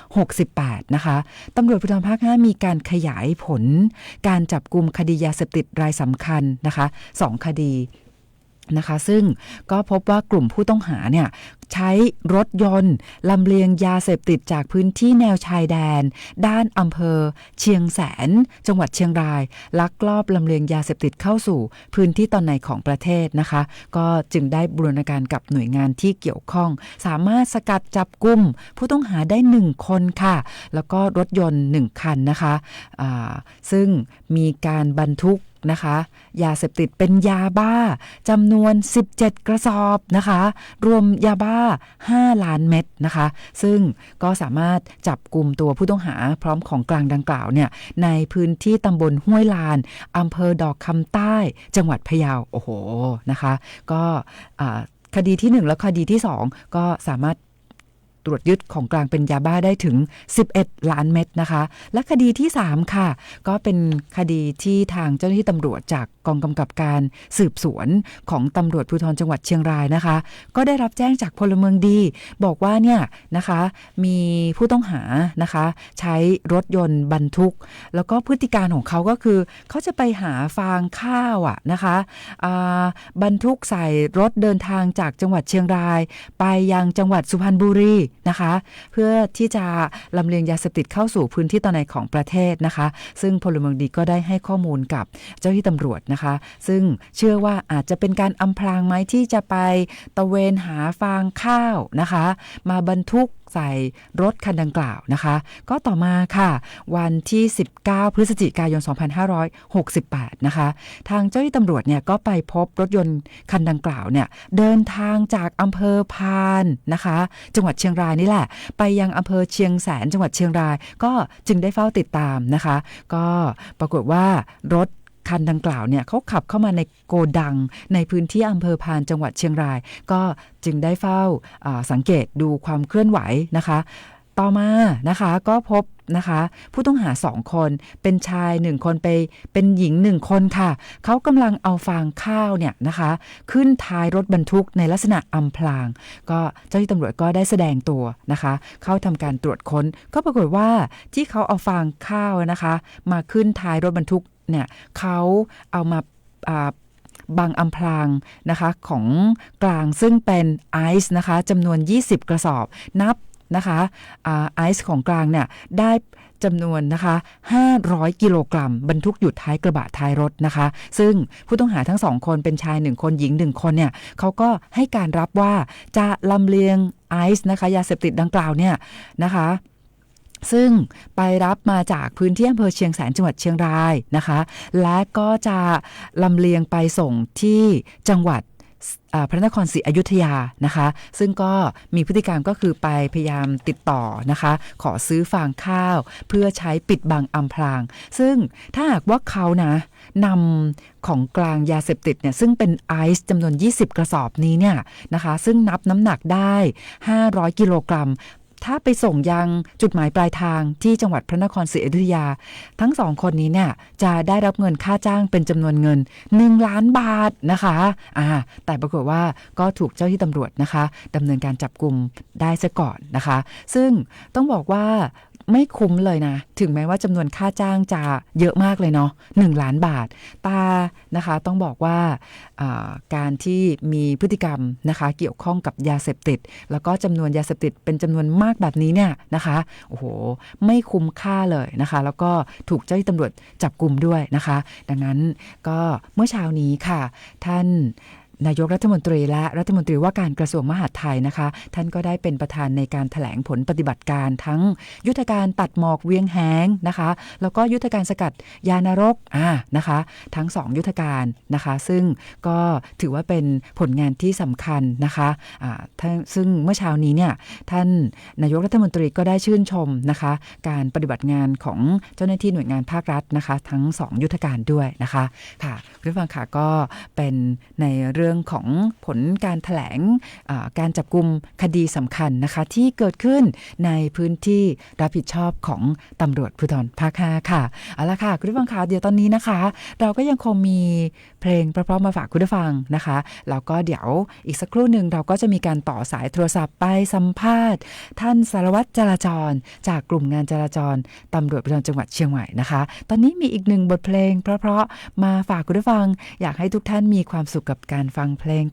2568นะคะตำรวจภูธรภาค5มีการขยายผลการจับกุมคดียาเสพติดรายสำคัญนะคะ2คดีนะคะซึ่งก็พบว่ากลุ่มผู้ต้องหาเนี่ยใช้รถยนต์ลำเลียงยาเสพติดจากพื้นที่แนวชายแดนด้านอำเภอเชียงแสนจังหวัดเชียงรายลักลอบลำเลียงยาเสพติดเข้าสู่พื้นที่ตอนในของประเทศนะคะก็จึงได้บูรณาการกับหน่วยงานที่เกี่ยวข้องสามารถสกัดจับกุมผู้ต้องหาได้1คนค่ะแล้วก็รถยนต์1คันนะคะซึ่งมีการบรรทุกนะคะยาเสพติดเป็นยาบ้าจำนวน17กระสอบนะคะรวมยาบ้า5ล้านเม็ดนะคะซึ่งก็สามารถจับกุมตัวผู้ต้องหาพร้อมของกลางดังกล่าวเนี่ยในพื้นที่ตำบลห้วยลานอำเภอดอกคำใต้จังหวัดพะเยาโอ้โหนะคะก็คดีที่1และคดีที่2ก็สามารถตรวจยึดของกลางเป็นยาบ้าได้ถึง11ล้านเม็ดนะคะและคดีที่3ค่ะก็เป็นคดีที่ทางเจ้าหน้าที่ตำรวจจากกองกำกับการสืบสวนของตำรวจภูธรจังหวัดเชียงรายนะคะก็ได้รับแจ้งจากพลเมืองดีบอกว่าเนี่ยนะคะมีผู้ต้องหานะคะใช้รถยนต์บรรทุกแล้วก็พฤติการของเขาก็คือเขาจะไปหาฟางข้าวนะคะบรรทุกใส่รถเดินทางจากจังหวัดเชียงรายไปยังจังหวัดสุพรรณบุรีนะคะเพื่อที่จะลำเลียงยาเสพติดเข้าสู่พื้นที่ตอนในของประเทศนะคะซึ่งพลเมืองดีก็ได้ให้ข้อมูลกับเจ้าหน้าที่ตำรวจนะคะซึ่งเชื่อว่าอาจจะเป็นการอำพรางไหมที่จะไปตะเวนหาฟางข้าวนะคะมาบรรทุกใส่รถคันดังกล่าวนะคะก็ต่อมาค่ะวันที่19พฤศจิกายน2568นะคะทางเจ้าหน้าที่ตำรวจเนี่ยก็ไปพบรถยนต์คันดังกล่าวเนี่ยเดินทางจากอำเภอพานนะคะจังหวัดเชียงรายนี่แหละไปยังอำเภอเชียงแสนจังหวัดเชียงรายก็จึงได้เฝ้าติดตามนะคะก็ปรากฏว่ารถคันดังกล่าวเนี่ยเขาขับเข้ามาในโกดังในพื้นที่อำเภอพานจังหวัดเชียงรายก็จึงได้เฝ้าสังเกตดูความเคลื่อนไหวนะคะต่อมานะคะก็พบนะคะผู้ต้องหา2คนเป็นชาย1คนเป็นหญิง1คนค่ะเขากำลังเอาฟางข้าวเนี่ยนะคะขึ้นท้ายรถบรรทุกในลักษณะอำพรางก็เจ้าหน้าที่ตำรวจก็ได้แสดงตัวนะคะเข้าทำการตรวจค้นก็ปรากฏว่าที่เขาเอาฟางข้าวนะคะมาขึ้นท้ายรถบรรทุกเนี่ยเขาเอามาบังอำพรางนะคะของกลางซึ่งเป็นไอซ์นะคะจำนวน20กระสอบนับนะคะไอซ์ของกลางเนี่ยได้จำนวนนะคะ500กิโลกรัมบรรทุกอยู่ท้ายกระบะท้ายรถนะคะซึ่งผู้ต้องหาทั้ง2คนเป็นชาย1คนหญิง1คนเนี่ยเขาก็ให้การรับว่าจะลำเลียงไอซ์นะคะยาเสพติดดังกล่าวเนี่ยนะคะซึ่งไปรับมาจากพื้นที่อำเภอเชียงแสนจังหวัดเชียงรายนะคะและก็จะลำเลียงไปส่งที่จังหวัดพระนครศรีอยุธยานะคะซึ่งก็มีพฤติกรรมก็คือไปพยายามติดต่อนะคะขอซื้อฟางข้าวเพื่อใช้ปิดบังอำพรางซึ่งถ้าหากว่าเขานะนำของกลางยาเสพติดเนี่ยซึ่งเป็นไอซ์จำนวน20กระสอบนี้เนี่ยนะคะซึ่งนับน้ำหนักได้500กิโลกรัมถ้าไปส่งยังจุดหมายปลายทางที่จังหวัดพระนครศรีอยุธยาทั้ง2คนนี้เนี่ยจะได้รับเงินค่าจ้างเป็นจำนวนเงิน1ล้านบาทนะคะแต่ปรากฏว่าก็ถูกเจ้าหน้าที่ตำรวจนะคะดำเนินการจับกุมได้ซะก่อนนะคะซึ่งต้องบอกว่าไม่คุ้มเลยนะถึงแม้ว่าจำนวนค่าจ้างจะเยอะมากเลยเนาะ1ล้านบาทนะคะต้องบอกว่าการที่มีพฤติกรรมนะคะเกี่ยวข้องกับยาเสพติดแล้วก็จำนวนยาเสพติดเป็นจำนวนมากแบบนี้เนี่ยนะคะโอ้โหไม่คุ้มค่าเลยนะคะแล้วก็ถูกเจ้าหน้าที่ตำรวจจับกุมด้วยนะคะดังนั้นก็เมื่อเช้านี้ค่ะท่านนายกรัฐมนตรีและรัฐมนตรีว่าการกระทรวงมหาดไทยนะคะท่านก็ได้เป็นประธานในการแถลงผลปฏิบัติการทั้งยุทธการตัดหมอกเวียงแหงนะคะแล้วก็ยุทธการสกัดยานรกนะคะทั้ง2ยุทธการนะคะซึ่งก็ถือว่าเป็นผลงานที่สำคัญนะคะซึ่งเมื่อเช้านี้เนี่ยท่านนายกรัฐมนตรีก็ได้ชื่นชมนะคะการปฏิบัติงานของเจ้าหน้าที่หน่วยงานภาครัฐนะคะทั้ง2ยุทธการด้วยนะคะค่ะคุณผู้ฟังค่ะก็เป็นในเรื่อง รื่องของผลการแถลงการจับกุมคดีสำคัญนะคะที่เกิดขึ้นในพื้นที่รับผิดชอบของตำรวจภูธรภาค 5ค่ะเอาละค่ะคุณผู้ฟังคะเดี๋ยวตอนนี้นะคะเราก็ยังคงมีเพลงเพราะๆมาฝากคุณผู้ฟังนะคะแล้วก็เดี๋ยวอีกสักครู่หนึ่งเราก็จะมีการต่อสายโทรศัพท์ไปสัมภาษณ์ท่านสารวัตรจราจรจากกลุ่มงานจราจรตำรวจภูธรจังหวัดเชียงใหม่นะคะตอนนี้มีอีกหนึ่งบทเพลงเพราะๆมาฝากคุณผู้ฟังอยากให้ทุกท่านมีความสุขกับการฟังเพลง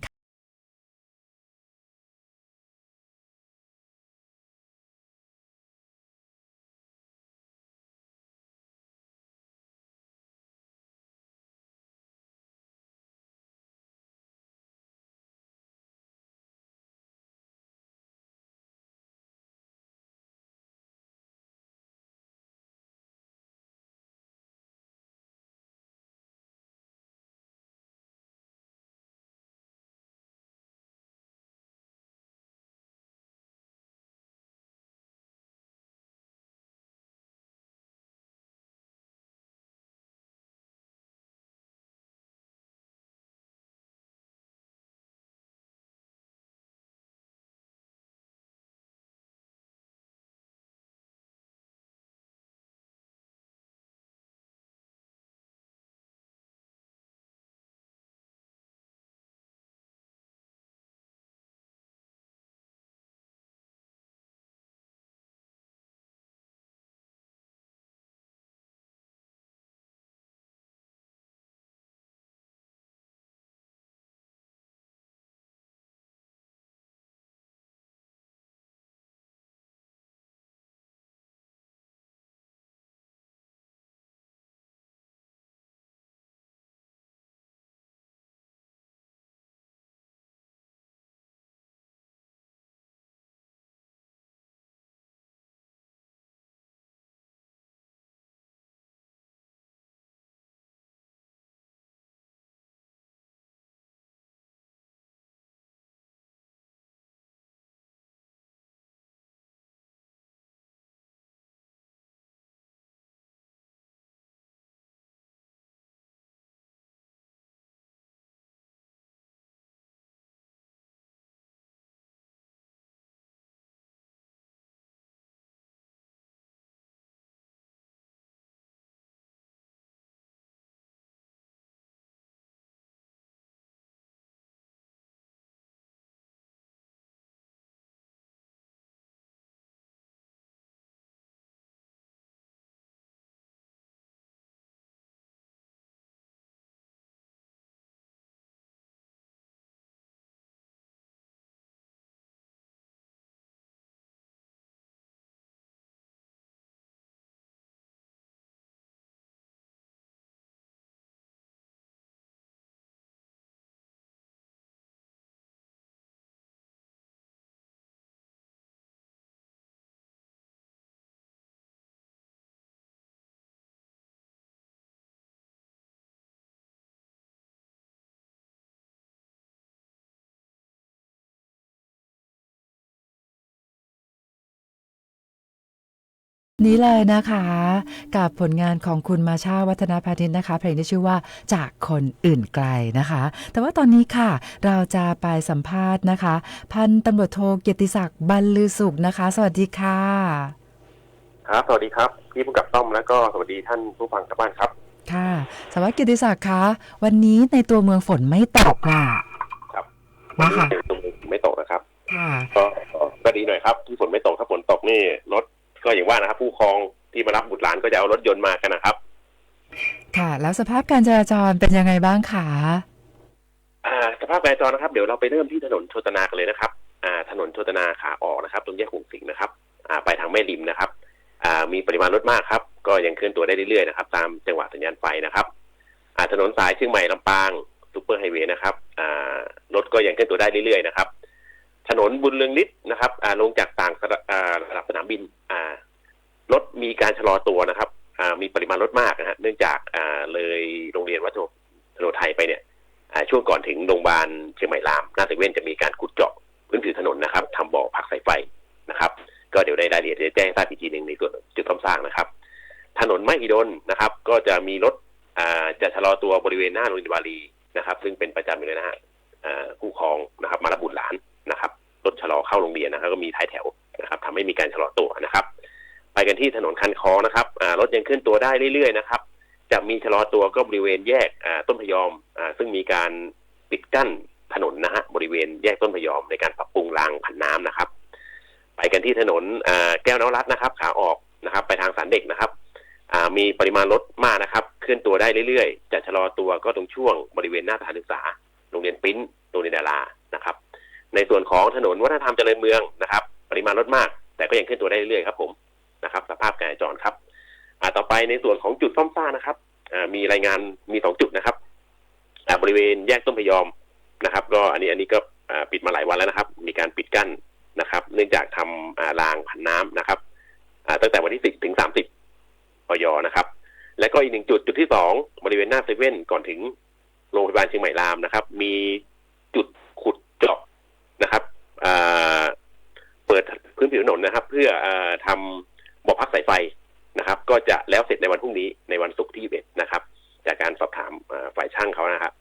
นี้เลยนะคะกับผลงานของคุณมาชาวัฒนพาทิตนะคะเพลงที่ชื่อว่าจากคนอื่นไกลนะคะแต่ว่าตอนนี้ค่ะเราจะไปสัมภาษณ์นะคะพันตำรวจโทเกียรติศักดิ์บรรลือสุขนะคะสวัสดีค่ะครับสวัสดีครับพี่ผู้กำกับต้อมแล้วก็สวัสดีท่านผู้ฟังทางบ้านครับค่ะสารวัตรเกียรติศักดิ์คะวันนี้ในตัวเมืองฝนไม่ตกอ่ะครับนะคะไม่ตกนะครับค่ะก็ดีหน่อยครับที่ฝนไม่ตกถ้าฝนตกนี่รถก็อย่างว่านะครับผู้ปกครองที่มารับบุตรหลานก็จะเอารถยนต์มากันนะครับค่ะแล้วสภาพการจราจรเป็นยังไงบ้างคะสภาพการจราจรนะครับเดี๋ยวเราไปเริ่มที่ถนนโชตนากันเลยนะครับถนนโชตนาขาออกนะครับตรงแยกหงสิงห์นะครับไปทางแม่ริมนะครับมีปริมาณรถมากครับก็ยังเคลื่อนตัวได้เรื่อยๆนะครับตามจังหวะสัญญาณไฟนะครับถนนสายเชียงใหม่ลำปางซุปเปอร์ไฮเวย์นะครับรถก็ยังเคลื่อนตัวได้เรื่อยๆนะครับถนนบุญเรืองฤทธิ์นะครับลงจากต่างระดับสนามบินรถมีการชะลอตัวนะครับมีปริมาณรถมากนะฮะเนื่องจากเลยโรงเรียนวัดถนนไทยไปเนี่ยช่วงก่อนถึงโรงพยาบาลเชียงใหม่รามหน้าเซเว่นจะมีการขุดเจาะพื้นผิวถนนนะครับทำบ่อพักสายไฟนะครับก็เดี๋ยวได้รายละเอียดจะแจ้งทราบอีกทีหนึ่งในส่วนจุดซ่อมสร้างนะครับถนนมหิดลนะครับก็จะมีรถจะชะลอตัวบริเวณหน้าโรงเรียนวารีนะครับซึ่งเป็นประจำอยู่เลยนะฮะ ผู้ปกครองนะครับมารับบุตรหลานนะครับรถชะลอเข้าโรงเรียนนะครับก็มีท้ายแถวนะครับทำให้มีการชะลอตัวนะครับไปกันที่ถนนคันคลองนะครับรถยังเคลื่อนตัวได้เรื่อยๆนะครับจะมีชะลอตัวก็บริเวณแยกต้นพยอมซึ่งมีการปิดกั้นถนนนะฮะบริเวณแยกต้นพยอมในการปรับปรุงรางผันน้ำนะครับไปกันที่ถนนแก้วนวรัตน์นะครับขาออกนะครับไปทางศาลเด็กนะครับมีปริมาณรถมากนะครับเคลื่อนตัวได้เรื่อยๆจะชะลอตัวก็ตรงช่วงบริเวณหน้าสถานศึกษาโรงเรียนปิ้นโรงเรียนดารานะครับในส่วนของถนนวัฒนธรรมเจริญเมืองนะครับปริมาณรถมากแต่ก็ยังเคลื่อนตัวได้เรื่อยๆครับผมนะครับสภาพการจราจรครับต่อไปในส่วนของจุดซ่อมซ่านะครับมีรายงานมี2จุดนะครับบริเวณแยกต้นพยอมนะครับก็อันนี้ก็ปิดมาหลายวันแล้วนะครับมีการปิดกั้นนะครับเนื่องจากทำรางผันน้ำนะครับตั้งแต่วันที่10 ถึง 30 ปยนะครับและก็อีก1จุดที่2บริเวณหน้าเซเว่นก่อนถึงโรงพยาบาลเชียงใหม่รามนะครับมีจุดขุดเจาะนะครับเปิดพื้นผิวถนนนะครับเพื่อทำบ่อพักสายไฟนะครับก็จะแล้วเสร็จในวันพรุ่งนี้ในวันศุกร์ที่21นะครับจากการสอบถามฝ่ายช่างเขานะครับ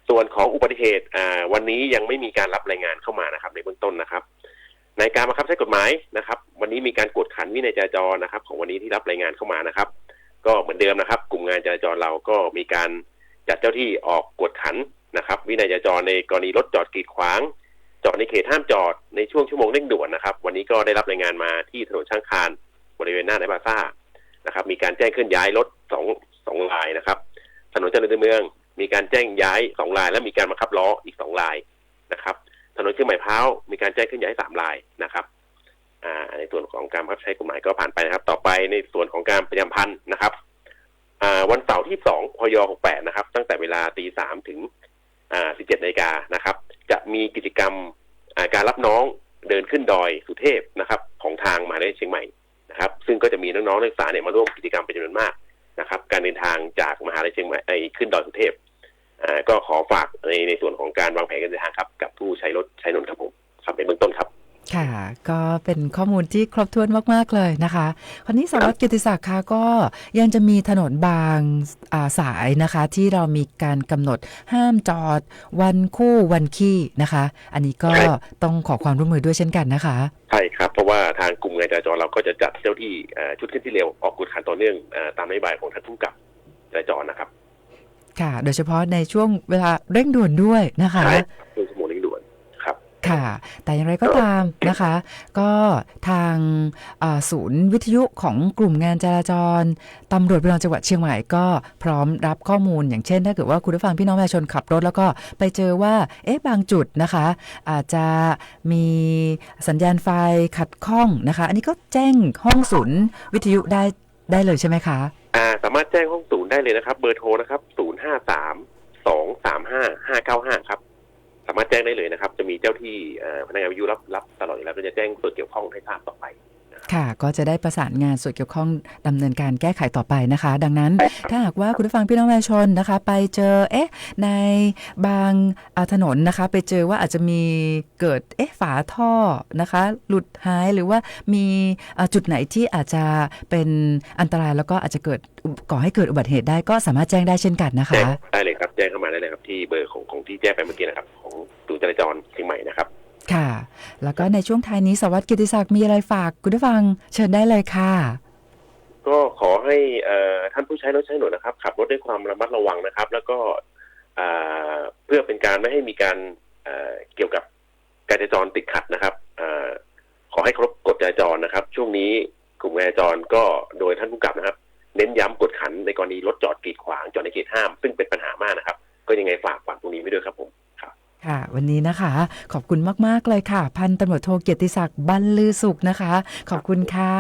ส่วนของอุบัติเหตุวันนี้ยังไม่มีการรับรายงานเข้ามานะครับในเบื้องต้นนะครับในการบังคับใช้กฎหมายนะครับวันนี้มีการกวดขันวินัยจราจรนะครับของวันนี้ที่รับรายงานเข้ามานะครับก็เหมือนเดิมนะครับกลุ่มงานจราจรเราก็มีการจัดเจ้าที่ออกกวดขันนะครับวินัยจราจรในกรณีรถจอดกีดขวางจอดในเขตห้ามจอดในช่วงชั่วโมงเร่งด่วนนะครับวันนี้ก็ได้รับรายงานมาที่ถนนช่างคานบริเวณหน้าไนบาซ่านะครับมีการแจ้งเคลื่อนย้ายรถสองลายนะครับถนนเจริญเมืองมีการแจ้งย้าย2 ลายและมีการบังคับล้ออีก2 ลายนะครับถนนเชียงใหม่พร้าวมีการแจ้งเคลื่อนย้าย3 ลายนะครับในส่วนของการบังคับใช้กฎหมายก็ผ่านไปนะครับต่อไปในส่วนของการประชาสัมพันธ์นะครับวันเสาร์ที่2 พย68นะครับตั้งแต่เวลา 3:00 ถึง17 นาฬิกานะครับจะมีกิจกรรมการรับน้องเดินขึ้นดอยสุเทพนะครับของทางมหาวิทยาลัยเชียงใหม่นะครับซึ่งก็จะมีน้องๆนักศึกษาเนี่ยมาร่วมกิจกรรมเป็นจำนวนมากนะครับการเดินทางจากมหาวิทยาลัยเชียงใหม่ขึ้นดอยสุเทพก็ขอฝากในส่วนของการวางแผนการเดินทางครับกับผู้ใช้รถใช้ถนนครับผมครับเป็นเบื้องต้นครับค่ะก็เป็นข้อมูลที่ครบถ้วนมากๆเลยนะคะคราวนี้สารวัตรกิติศักดิ์ค่ะก็ยังจะมีถนนบางสายนะคะที่เรามีการกำหนดห้ามจอดวันคู่วันขี้นะคะอันนี้ก็ต้องขอความร่วมมือด้วยเช่นกันนะคะใช่ครับเพราะว่าทางกลุ่มงานจราจรเราก็จะจัดเจ้าที่ชุดเคลื่อนที่เร็วออกกวดขันต่อเนื่องตามนโยบายของท่านผู้กำกับจราจรนะครับค่ะโดยเฉพาะในช่วงเวลาเร่งด่วนด้วยนะคะช่วงชั่วโมงเร่งด่วนครับค่ะแต่อย่างไรก็ตามนะคะก็ทางศูนย์วิทยุของกลุ่มงานจราจรตำรวจภูธรจังหวัดเชียงใหม่ก็พร้อมรับข้อมูลอย่างเช่นถ้าเกิดว่าคุณผู้ฟังพี่น้องประชาชนขับรถแล้วก็ไปเจอว่าบางจุดนะคะอาจจะมีสัญญาณไฟขัดข้องนะคะอันนี้ก็แจ้งห้องศูนย์วิทยุได้เลยใช่ไหมคะสามารถแจ้งห้องศูนย์ได้เลยนะครับเบอร์โทรนะครับ053-235-595ครับสามารถแจ้งได้เลยนะครับจะมีเจ้าที่พนักงานวิทยุรับตลอดอยู่แล้วก็จะแจ้งส่วนเกี่ยวข้องให้ทราบต่อไปค่ะก็จะได้ประสานงานส่วนเกี่ยวข้องดำเนินการแก้ไขต่อไปนะคะดังนั้นถ้าหากว่าคุณผู้ฟังพี่น้องประชาชนนะคะไปเจอในบางถนนนะคะไปเจอว่าอาจจะมีเกิดฝาท่อนะคะหลุดหายหรือว่ามีจุดไหนที่อาจจะเป็นอันตรายแล้วก็อาจจะก่อให้เกิดอุบัติเหตุได้ก็สามารถแจ้งได้เช่นกันนะคะได้เลยครับแจ้งเข้ามาได้เลยครับที่เบอร์ของที่แจ้งไปเมื่อกี้นะครับของศูนย์จราจรเชียงใหม่นะครับค่ะแล้วก็ในช่วงท้ายนี้สารวัตรกิติศักดิ์มีอะไรฝากคุณผู้ฟังเชิญได้เลยค่ะก็ขอให้ท่านผู้ใช้รถใช้ถนนนะครับขับรถด้วยความระมัดระวังนะครับแล้วก็เพื่อเป็นการไม่ให้มีการเกี่ยวกับการจราจรติดขัดนะครับขอให้เคารพกฎจราจรนะครับช่วงนี้กลุ่มจราจรก็โดยท่านผู้กำกับนะครับเน้นย้ำกฎขันในกรณีรถจอดกีดขวางจอดในเขตห้ามซึ่งเป็นปัญหามากนะครับก็ยังไงฝากตรงนี้ไว้ด้วยครับผมค่ะวันนี้นะคะขอบคุณมากๆเลยค่ะพันตำรวจโทเกียรติศักดิ์บรรลือสุขนะคะขอบคุณค่ะ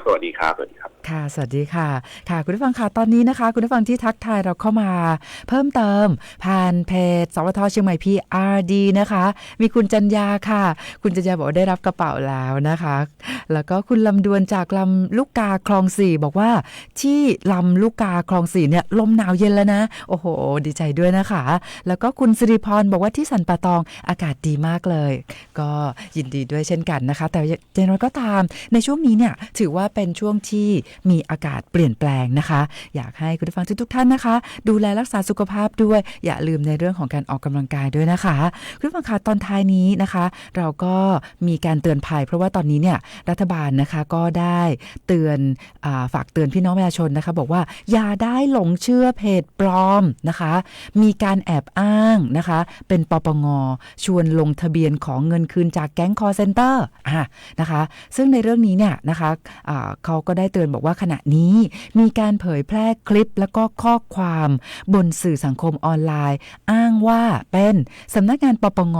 สวัสดีครับสวัสดีครับค่ะสวัสดีค่ะค่ะคุณผู้ฟังค่ะตอนนี้นะคะคุณผู้ฟังที่ทักทายเราเข้ามาเพิ่มเติมผ่านเพจสวทเชียงใหม่ PRD นะคะมีคุณจัญญาค่ะคุณจัญญาบอกว่าได้รับกระเป๋าแล้วนะคะแล้วก็คุณลำดวนจากลำลูกกาคลอง4บอกว่าที่ลำลูกกาคลอง4เนี่ยลมหนาวเย็นแล้วนะโอ้โหดีใจด้วยนะคะแล้วก็คุณสิริพรบอกว่าที่สันป่าตองอากาศดีมากเลยก็ยินดีด้วยเช่นกันนะคะแต่อย่างไรก็ตามในช่วงนี้เนี่ยถือว่า ว่าเป็นช่วงที่มีอากาศเปลี่ยนแปลงนะคะอยากให้คุณผู้ฟังทุกท่านนะคะดูแลรักษาสุขภาพด้วยอย่าลืมในเรื่องของการออกกำลังกายด้วยนะคะคุณผู้ฟังคะตอนท้ายนี้นะคะเราก็มีการเตือนภัยเพราะว่าตอนนี้เนี่ยรัฐบาลนะคะก็ได้เตือนฝากเตือนพี่น้องประชาชนนะคะบอกว่าอย่าได้หลงเชื่อเพจปลอมนะคะมีการแอบอ้างนะคะเป็นปปง.ชวนลงทะเบียนของเงินคืนจากแก๊งคอลเซ็นเตอร์นะคะซึ่งในเรื่องนี้เนี่ยนะคะเขาก็ได้เตือนบอกว่าขณะนี้มีการเผยแพร่คลิปแล้วก็ข้อความบนสื่อสังคมออนไลน์อ้างว่าเป็นสำนักงานปปง.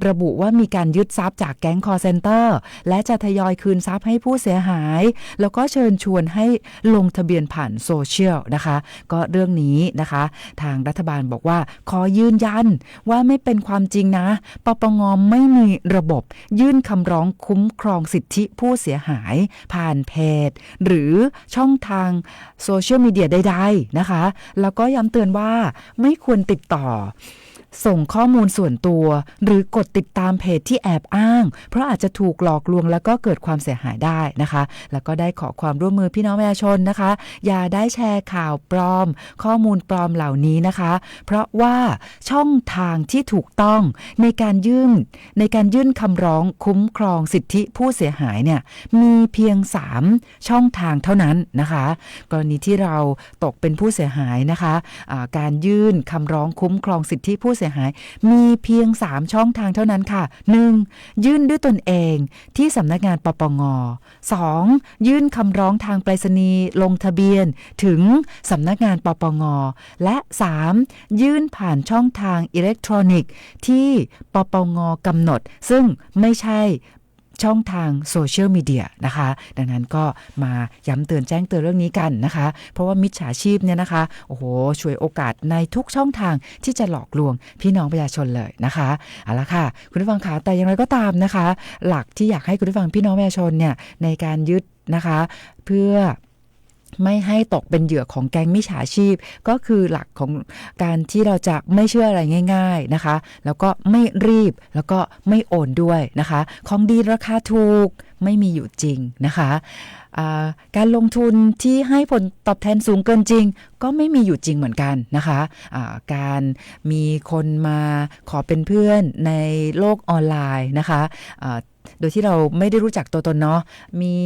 ระบุว่ามีการยึดทรัพย์จากแก๊งคอลเซ็นเตอร์และจะทยอยคืนทรัพย์ให้ผู้เสียหายแล้วก็เชิญชวนให้ลงทะเบียนผ่านโซเชียลนะคะก็เรื่องนี้นะคะทางรัฐบาลบอกว่าขอยืนยันว่าไม่เป็นความจริงนะปปง.ไม่มีระบบยื่นคำร้องคุ้มครองสิทธิผู้เสียหายผ่านเพจหรือช่องทางโซเชียลมีเดียใดๆนะคะแล้วก็ย้ำเตือนว่าไม่ควรติดต่อส่งข้อมูลส่วนตัวหรือกดติดตามเพจที่แอบอ้างเพราะอาจจะถูกหลอกลวงแล้วก็เกิดความเสียหายได้นะคะแล้วก็ได้ขอความร่วมมือพี่น้องประชาชนนะคะอย่าได้แชร์ข่าวปลอมข้อมูลปลอมเหล่านี้นะคะเพราะว่าช่องทางที่ถูกต้องในการยื่นคำร้องคุ้มครองสิทธิผู้เสียหายเนี่ยมีเพียง3ช่องทางเท่านั้นนะคะกรณีที่เราตกเป็นผู้เสียหายนะคะการยื่นคำร้องคุ้มครองสิทธิผู้เสียหายมีเพียง3ช่องทางเท่านั้นค่ะ 1. ยื่นด้วยตนเองที่สำนักงานปปง. 2. ยื่นคำร้องทางไปรษณีย์ลงทะเบียนถึงสำนักงานปปง. และ 3. ยื่นผ่านช่องทางอิเล็กทรอนิกส์ที่ปปง.กำหนดซึ่งไม่ใช่ช่องทางโซเชียลมีเดียนะคะดังนั้นก็มาย้ำเตือนแจ้งเตือนเรื่องนี้กันนะคะเพราะว่ามิจฉาชีพเนี่ยนะคะโอ้โหช่วยโอกาสในทุกช่องทางที่จะหลอกลวงพี่น้องประชาชนเลยนะคะเอาละค่ะคุณผู้ฟังคะแต่อย่างไรก็ตามนะคะหลักที่อยากให้คุณผู้ฟังพี่น้องประชาชนเนี่ยในการยึดนะคะเพื่อไม่ให้ตกเป็นเหยื่อของแก๊งมิจฉาชีพก็คือหลักของการที่เราจะไม่เชื่ออะไรง่ายๆนะคะแล้วก็ไม่รีบแล้วก็ไม่โอนด้วยนะคะของดีราคาถูกไม่มีอยู่จริงนะคะการลงทุนที่ให้ผลตอบแทนสูงเกินจริงก็ไม่มีอยู่จริงเหมือนกันนะคะการมีคนมาขอเป็นเพื่อนในโลกออนไลน์นะคะโดยที่เราไม่ได้รู้จักตัวตนเนาะมี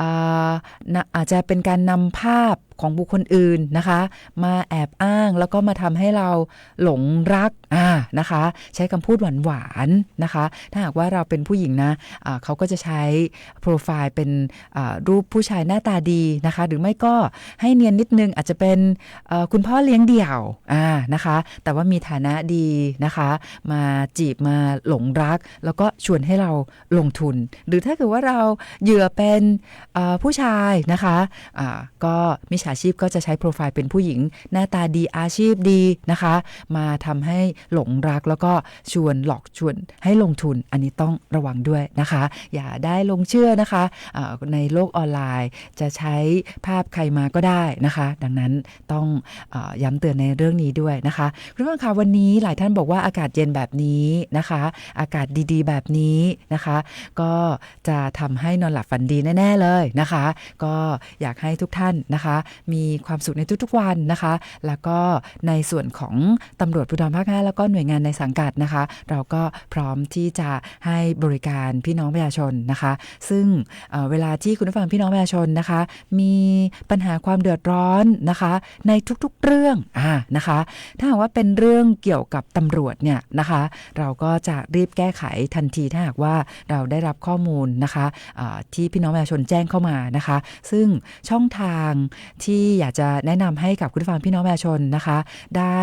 อาจจะเป็นการนำภาพของบุคคลอื่นนะคะมาแอบอ้างแล้วก็มาทำให้เราหลงรักนะคะใช้คำพูดหวานๆนะคะถ้าหากว่าเราเป็นผู้หญิงนะเขาก็จะใช้โปรไฟล์เป็นรูปผู้ชายหน้าตาดีนะคะหรือไม่ก็ให้เนียนนิดนึงอาจจะเป็นคุณพ่อเลี้ยงเดี่ยวนะคะแต่ว่ามีฐานะดีนะคะมาจีบมาหลงรักแล้วก็ชวนให้เราลงทุนหรือถ้าเกิดว่าเราเหยื่อเป็นผู้ชายนะคะก็มิจฉาชีพก็จะใช้โปรไฟล์เป็นผู้หญิงหน้าตาดีอาชีพดีนะคะมาทำให้หลงรักแล้วก็หลอกชวนให้ลงทุนอันนี้ต้องระวังด้วยนะคะอย่าได้ลงเชื่อนะคะในโลกออนไลน์จะใช้ภาพใครมาก็ได้นะคะดังนั้นต้องย้ำเตือนในเรื่องนี้ด้วยนะคะคุณผู้ชมคะวันนี้หลายท่านบอกว่าอากาศเย็นแบบนี้นะคะอากาศดีๆแบบนี้นะคะก็จะทำให้นอนหลับฝันดีแน่ๆเลยนะคะก็อยากให้ทุกท่านนะคะมีความสุขในทุกๆวันนะคะแล้วก็ในส่วนของตำรวจภูธรภาค 5แล้วก็หน่วยงานในสังกัดนะคะเราก็พร้อมที่จะให้บริการพี่น้องประชาชนนะคะซึ่งเวลาที่คุณผู้ฟังพี่น้องประชาชนนะคะมีปัญหาความเดือดร้อนนะคะในทุกๆเรื่องนะคะถ้าหากว่าเป็นเรื่องเกี่ยวกับตำรวจเนี่ยนะคะเราก็จะรีบแก้ไขทันทีถ้าหากว่าเราได้รับข้อมูลนะคะที่พี่น้องประชาชนแจ้งเข้ามานะคะซึ่งช่องทางที่อยากจะแนะนำให้กับคุณผู้ฟังพี่น้องประชาชนนะคะได้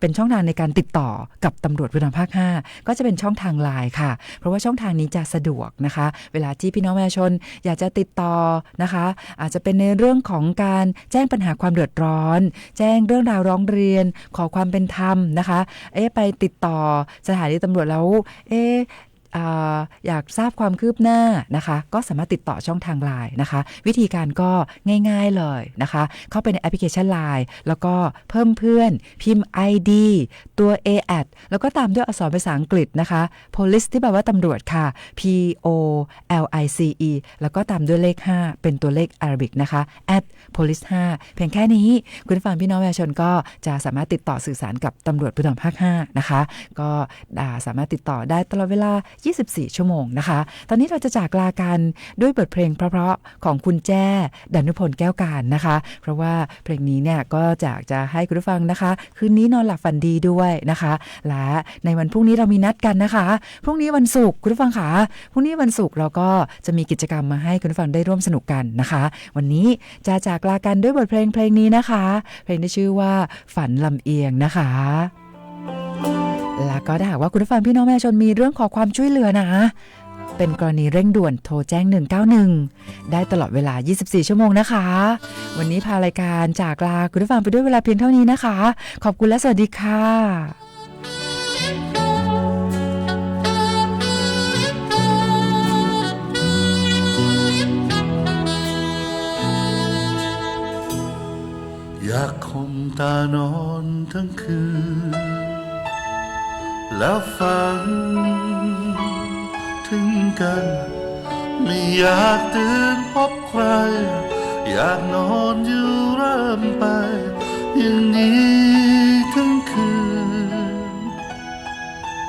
เป็นช่องทางในการติดต่อกับตำรวจภูธรภาค 5ก็จะเป็นช่องทาง LINE ค่ะเพราะว่าช่องทางนี้จะสะดวกนะคะเวลาที่พี่น้องประชาชนอยากจะติดต่อนะคะอาจจะเป็นในเรื่องของการแจ้งปัญหาความเดือดร้อนแจ้งเรื่องราวร้องเรียนขอความเป็นธรรมนะคะไปติดต่อสถานีตำรวจแล้ว อยากทราบความคืบหน้านะคะก็สามารถติดต่อช่องทาง LINE นะคะวิธีการก็ง่ายๆเลยนะคะเข้าไปในแอปพลิเคชัน LINE แล้วก็เพิ่มเพื่อนพิมพ์ ID ตัว A@ แล้วก็ตามด้วยอักษรภาษาอังกฤษนะคะ police ที่แปลว่าตำรวจค่ะ POLICE แล้วก็ตามด้วยเลข5เป็นตัวเลขอาราบิกนะคะ @police 5เพียงแค่นี้คุณผู้ฟังพี่น้องประชาชนก็จะสามารถติดต่อสื่อสารกับตำรวจภูธรภาค5นะคะก็สามารถติดต่อได้ตลอดเวลา24 ชั่วโมงนะคะตอนนี้เราจะจากลากันด้วยบทเพลงเพราะๆของคุณแจ้ดนุพลแก้วการนะคะเพราะว่าเพลงนี้เนี่ยก็จะให้คุณผู้ฟังนะคะคืนนี้นอนหลับฝันดีด้วยนะคะและในวันพรุ่งนี้เรามีนัดกันนะคะพรุ่งนี้วันศุกร์คุณผู้ฟังค่ะพรุ่งนี้วันศุกร์เราก็จะมีกิจกรรมมาให้คุณผู้ฟังได้ร่วมสนุกกันนะคะวันนี้จะจากลากันด้วยบทเพลงนี้นะคะเพลงที่ชื่อว่าฝันลำเอียงนะคะแล้วก็ถ้าหากว่าคุณผู้ฟังพี่น้องประชาชนมีเรื่องขอความช่วยเหลือนะเป็นกรณีเร่งด่วนโทรแจ้ง191ได้ตลอดเวลา24ชั่วโมงนะคะวันนี้พารายการจากลาคุณผู้ฟังไปด้วยเวลาเพียงเท่านี้นะคะขอบคุณและสวัสดีค่ะอยากคมตานอนทั้งคืนแล้วฝันถึงกันไม่อยากตื่นพบใครอยากนอนอยู่เริ่มไปอย่างนี้